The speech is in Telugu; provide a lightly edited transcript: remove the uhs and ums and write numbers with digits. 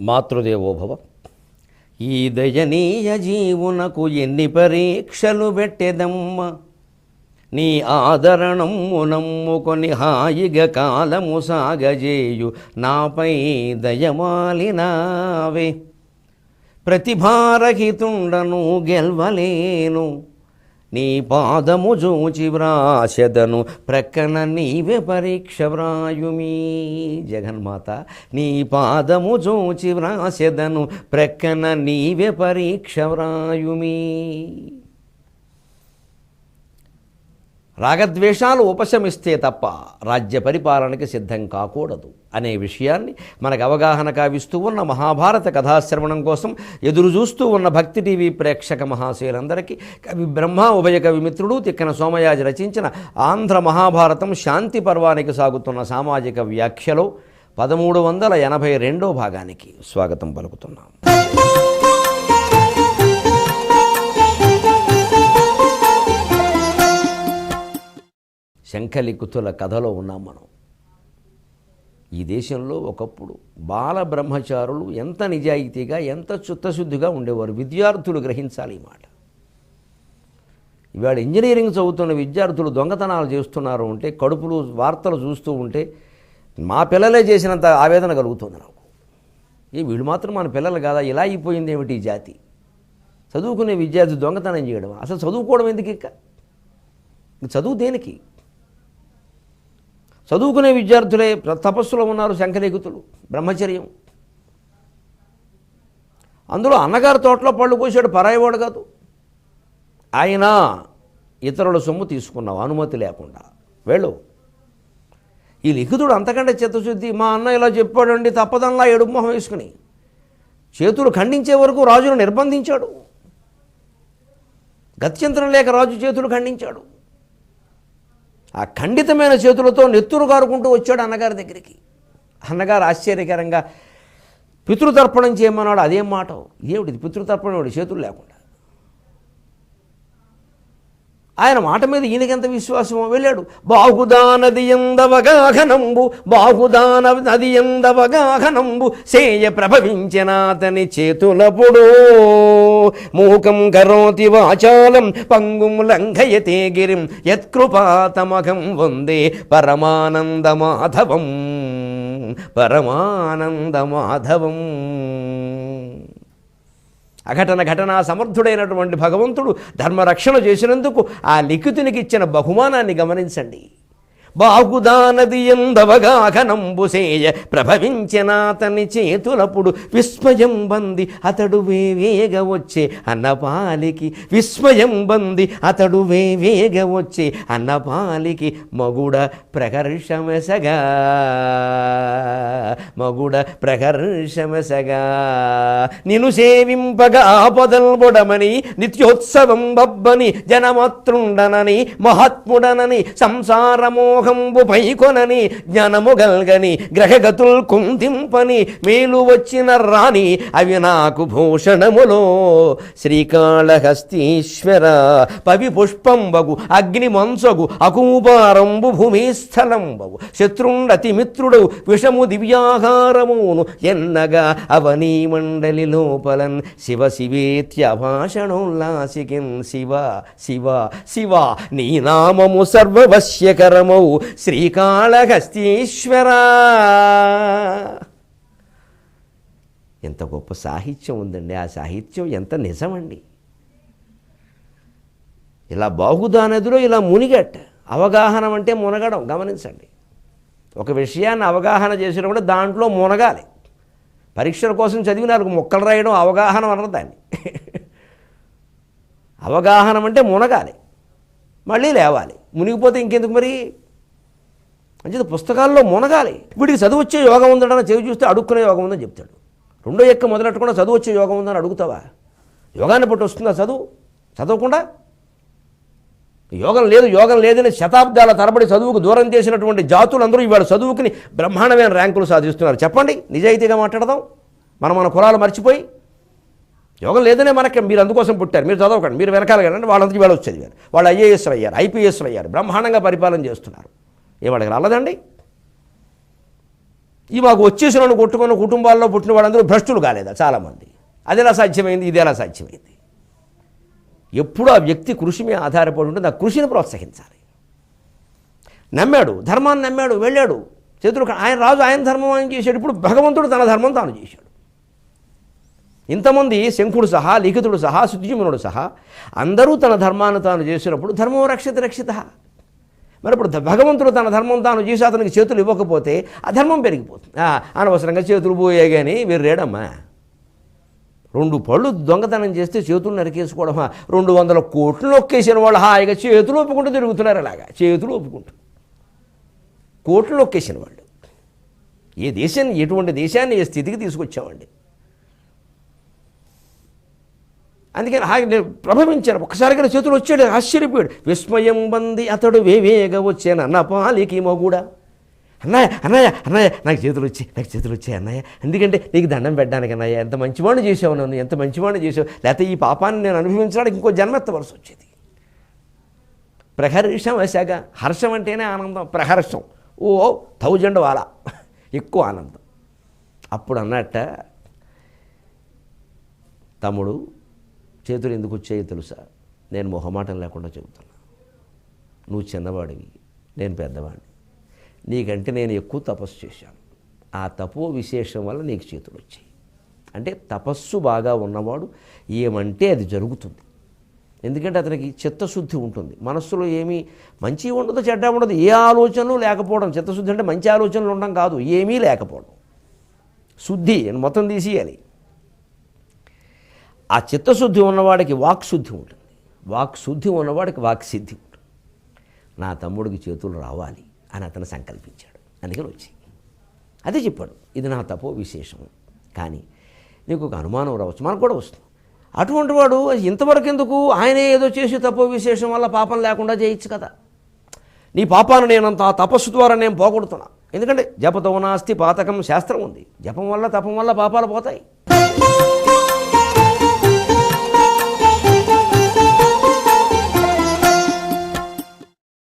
మాతృదేవోభవ. ఈ దయనీయ జీవునకు ఎన్ని పరీక్షలు పెట్టెదమ్మ, నీ ఆదరణము నమ్ముకొని హాయిగా కాలము సాగజేయు నాపై దయమాలినావే. ప్రతిభారహితుండను గెల్వలేను, నీ పాదము జూచి వ్రాసెదను ప్రక్కన నీవే పరీక్ష వ్రాయుమీ. జగన్మాత, నీ పాదము జూచి వ్రాసెదను ప్రక్కన నీవే పరీక్ష వ్రాయుమీ. రాగద్వేషాలు ఉపశమిస్తే తప్ప రాజ్య పరిపాలనకి సిద్ధం కాకూడదు అనే విషయాన్ని మనకు అవగాహన కావిస్తూ ఉన్న మహాభారత కథాశ్రవణం కోసం ఎదురు చూస్తూ ఉన్న భక్తి టీవీ ప్రేక్షక మహాశయులందరికీ కవి బ్రహ్మ ఉభయ కవి మిత్రుడు తిక్కన సోమయాజి రచించిన ఆంధ్ర మహాభారతం శాంతి పర్వానికి సాగుతున్న సామాజిక వ్యాఖ్యలో 1382వ భాగానికి స్వాగతం పలుకుతున్నాం. శంఖలిఖితుల కథలో ఉన్నాం మనం. ఈ దేశంలో ఒకప్పుడు బాల బ్రహ్మచారులు ఎంత నిజాయితీగా, ఎంత చిత్తశుద్ధిగా ఉండేవారు. విద్యార్థులు గ్రహించాలి ఈ మాట. ఇవాళ ఇంజనీరింగ్ చదువుతున్న విద్యార్థులు దొంగతనాలు చేస్తున్నారు అంటే, కడుపులు వార్తలు చూస్తూ ఉంటే మా పిల్లలే చేసినంత ఆవేదన కలుగుతుంది నాకు. వీళ్ళు మాత్రం మన పిల్లలు కాదా, ఇలా అయిపోయింది ఏమిటి ఈ జాతి. చదువుకునే విద్యార్థి దొంగతనం చేయడం, అసలు చదువుకోవడం ఎందుకు? ఇక చదువు దేనికి? చదువుకునే విద్యార్థులే తపస్సులో ఉన్నారు శంఖలిఖితులు, బ్రహ్మచర్యం. అందులో అన్నగారు తోటలో పళ్ళు కోసాడు, పరాయివాడు కాదు ఆయన. ఇతరుల సొమ్ము తీసుకున్నావు అనుమతి లేకుండా, వెళ్ళు. ఈ లిఖితుడు అంతకంటే చిత్తశుద్ధి. మా అన్న ఇలా చెప్పాడండి తప్పదల్లా ఏడుపు మొహం వేసుకుని చేతులు ఖండించే వరకు రాజును నిర్బంధించాడు. గత్యంతరం లేక రాజు చేతులు ఖండించాడు. ఆ ఖండితమైన చేతులతో నెత్తురు కారుకుంటూ వచ్చాడు అన్నగారి దగ్గరికి. అన్నగారు ఆశ్చర్యకరంగా పితృతర్పణం చేయమన్నాడు. అదేం మాట, ఏమిటి పితృతర్పణం చేతులు లేకుండా? ఆయన మాట మీద ఈయనకెంత విశ్వాసమో వెళ్ళాడు. బాహుదానది ఎందవగాఘనంబు, బాహుదానది ఎందవగాఘనంబు సేయ ప్రభవించనాతని చేతులపుడో. మూకం కరోతి వాచాలం పంగుం లంఘయతే గిరిం యత్కృపాతమకం వందే పరమానందమాధవం, పరమానందమాధవం. ఘటనా సమర్థుడైనటువంటి భగవంతుడు ధర్మరక్షణ చేసినందుకు ఆ లిఖితునికి ఇచ్చిన బహుమానాన్ని గమనించండి. బాహుదానది ఎందవగాఘనంబుసేయ ప్రభవించనాతని చేతులప్పుడు విస్మయం బంది అతడు వేవేగ వచ్చే అన్నపాలికి, విస్మయం బంది అతడు వేవేగ వచ్చే అన్నపాలికి మగుడ ప్రకర్షమసగా, మగుడ ప్రకర్షమసగా. నిన్ను సేవింపగా ఆపదల్బొడమని నిత్యోత్సవం బబ్బని జనమాతృండనని మహాత్ముడనని సంసారమోహ పైకొనని జ్ఞానము గల్గని గ్రహగతుల్ కుంతింపని మేలు వచ్చిన రాణి అవి నాకు భూషణములో. శ్రీకాళహస్తీశ్వర పవి పుష్పంబగు అగ్ని మంసగు అకూపారంబు భూమిస్థలంబగు శత్రుండతి మిత్రుడు విషము దివ్యాహారమును ఎన్నగా అవనీ మండలి లోపలన్ శివ శివేత్యభాషణోల్లాసికిన్. శివ శివ శివ నీ నామము సర్వవశ్యకరమౌ శ్రీకాళహస్తీశ్వర. ఎంత గొప్ప సాహిత్యం ఉందండి. ఆ సాహిత్యం ఎంత నిజమండి. ఇలా బాహుదా నదిలో ఇలా మునిగట్ట. అవగాహన అంటే మునగడం. గమనించండి, ఒక విషయాన్ని అవగాహన చేసినప్పుడు దాంట్లో మునగాలి. పరీక్షల కోసం చదివినారు మొక్కలు రాయడం అవగాహన అనరు దాన్ని. అవగాహన అంటే మునగాలి, మళ్ళీ లేవాలి. మునిగిపోతే ఇంకెందుకు మరి? అంటే పుస్తకాల్లో మునగాలి. వీడికి చదువు వచ్చే యోగం ఉందని చెవి చూస్తే అడుక్కునే యోగం ఉందని చెప్తాడు. రెండో ఎక్క మొదలెట్టకుండా చదువు వచ్చే యోగం ఉందని అడుగుతావా? యోగాన్ని బట్టి వస్తుందా చదువు? చదవకుండా యోగం లేదు, యోగం లేదని శతాబ్దాల తరబడి చదువుకు దూరం చేసినటువంటి జాతులందరూ ఇవాళ చదువుకుని బ్రహ్మాండమైన ర్యాంకులు సాధిస్తున్నారు. చెప్పండి, నిజాయితీగా మాట్లాడదాం. మన కులాలు మర్చిపోయి యోగం లేదనే మనకి మీరు అందుకోసం పుట్టారు, మీరు చదవకండి, మీరు వెనకాల కదండి. వాళ్ళందరికీ వాళ్ళు వచ్చి చదివారు, వాళ్ళు ఐఏఎస్లు అయ్యారు, ఐపీఎస్లు అయ్యారు, బ్రహ్మాండంగా పరిపాలన చేస్తున్నారు. ఏవాడికి రాలేదండి? ఈ మాకు వచ్చేసిన కొట్టుకున్న కుటుంబాల్లో పుట్టిన వాళ్ళందరూ భ్రష్టులు కాలేదా చాలామంది? అది ఎలా సాధ్యమైంది, ఇది ఎలా సాధ్యమైంది? ఎప్పుడు ఆ వ్యక్తి కృషి మీద ఆధారపడి ఉంటుంది. ఆ కృషిని ప్రోత్సహించాలి. నమ్మాడు, ధర్మాన్ని నమ్మాడు, వెళ్ళాడు, చేతులు ఆయన రాజు ఆయన ధర్మం ఆయన చేశాడు. ఇప్పుడు భగవంతుడు తన ధర్మం తాను చేశాడు. ఇంతమంది శంఖుడు సహా, లిఖితుడు సహా, శుద్ధిమునుడు సహా అందరూ తన ధర్మాన్ని తాను చేసినప్పుడు ధర్మం రక్షిత రక్షిత. మరి ఇప్పుడు భగవంతుడు తన ధర్మం తాను చేసి అతనికి చేతులు ఇవ్వకపోతే అధర్మం పెరిగిపోతుంది. అనవసరంగా చేతులు పోయే కానీ మీరు రేడమ్మా. 2 పళ్ళు దొంగతనం చేస్తే చేతులు నరికేసుకోవడమా? 200 కోట్లు నొక్కేసిన వాళ్ళు హాయిగా చేతులు ఒప్పుకుంటూ తిరుగుతున్నారు. అలాగా చేతులు ఒప్పుకుంటూ కోట్లు నొక్కేసిన వాళ్ళు. ఏ దేశాన్ని, ఎటువంటి దేశాన్ని ఏ స్థితికి తీసుకొచ్చామండి. అందుకని నేను ప్రభవించాను. ఒక్కసారిగా చేతులు వచ్చాడు, ఆశ్చర్యపోయాడు. విస్మయం బంది అతడు వేవేగ వచ్చాను అన్న పాలికి మొగుడా. అన్నయ్య అన్నయ్య అన్నయ్య నాకు చేతులు వచ్చాయి అన్నయ్య. ఎందుకంటే నీకు దండం పెట్టడానికి అన్నయ్య. ఎంత మంచివాడిని చేసావు నన్ను, ఎంత మంచివాడిని చేసావు. లేకపోతే ఈ పాపాన్ని నేను అనుభవించడానికి ఇంకో జన్మెత్తవలసి వచ్చేది. ప్రహర్షం వశాగా, హర్షం అంటేనే ఆనందం, ప్రహర్షం 1000 వాలా ఎక్కువ ఆనందం. అప్పుడు అన్నట్ట, తమ్ముడు చేతులు ఎందుకు వచ్చాయో తెలుసా? నేను మొహమాటం లేకుండా చెబుతున్నా. నువ్వు చిన్నవాడివి, నేను పెద్దవాడిని. నీకంటే నేను ఎక్కువ తపస్సు చేశాను. ఆ తపో విశేషం వల్ల నీకు చేతులు వచ్చాయి. అంటే తపస్సు బాగా ఉన్నవాడు ఏమంటే అది జరుగుతుంది. ఎందుకంటే అతనికి చిత్తశుద్ధి ఉంటుంది. మనస్సులో ఏమీ మంచి ఉండదు, చెడ్డ ఉండదు, ఏ ఆలోచనలు లేకపోవడం. చిత్తశుద్ధి అంటే మంచి ఆలోచనలు ఉండడం కాదు, ఏమీ లేకపోవడం. శుద్ధి మొత్తం తీసేయాలి. ఆ చిత్తశుద్ధి ఉన్నవాడికి వాక్శుద్ధి ఉంటుంది, వాక్శుద్ధి ఉన్నవాడికి వాక్సిద్ధి ఉంటుంది. నా తమ్ముడికి చేతులు రావాలి అని అతను సంకల్పించాడు. అందుకని వచ్చి అదే చెప్పాడు, ఇది నా తపో విశేషము. కానీ నీకు ఒక అనుమానం రావచ్చు, మనకు కూడా వస్తుంది. అటువంటి వాడు ఇంతవరకు ఎందుకు ఆయనే ఏదో చేసి తపో విశేషం వల్ల పాపం లేకుండా చేయొచ్చు కదా. నీ పాపాన్ని నేనంత తపస్సు ద్వారా నేను పోగొడుతున్నా. ఎందుకంటే జపతో నాస్తి పాతకం శాస్త్రం ఉంది. జపం వల్ల తపం వల్ల పాపాలు పోతాయి.